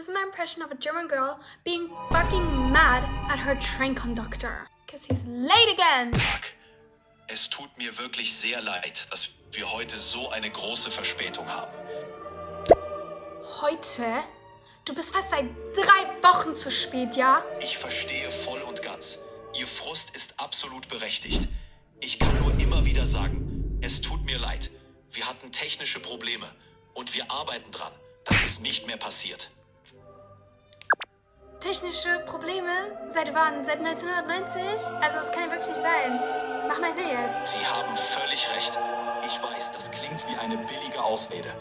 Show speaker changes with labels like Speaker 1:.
Speaker 1: This is my impression of a German girl being fucking mad at her train conductor. Because he's late again.
Speaker 2: Mark, es tut mir wirklich sehr leid, dass wir heute so eine große Verspätung haben.
Speaker 1: Heute? Du bist fast seit 3 Wochen zu spät, ja?
Speaker 2: Ich verstehe voll und ganz. Ihr Frust ist absolut berechtigt. Ich kann nur immer wieder sagen, es tut mir leid. Wir hatten technische Probleme und wir arbeiten dran, dass es nicht mehr passiert.
Speaker 1: Technische Probleme? Seit wann? Seit 1990? Also das kann ja wirklich nicht sein. Mach mal jetzt.
Speaker 2: Sie haben völlig recht. Ich weiß, das klingt wie eine billige Ausrede.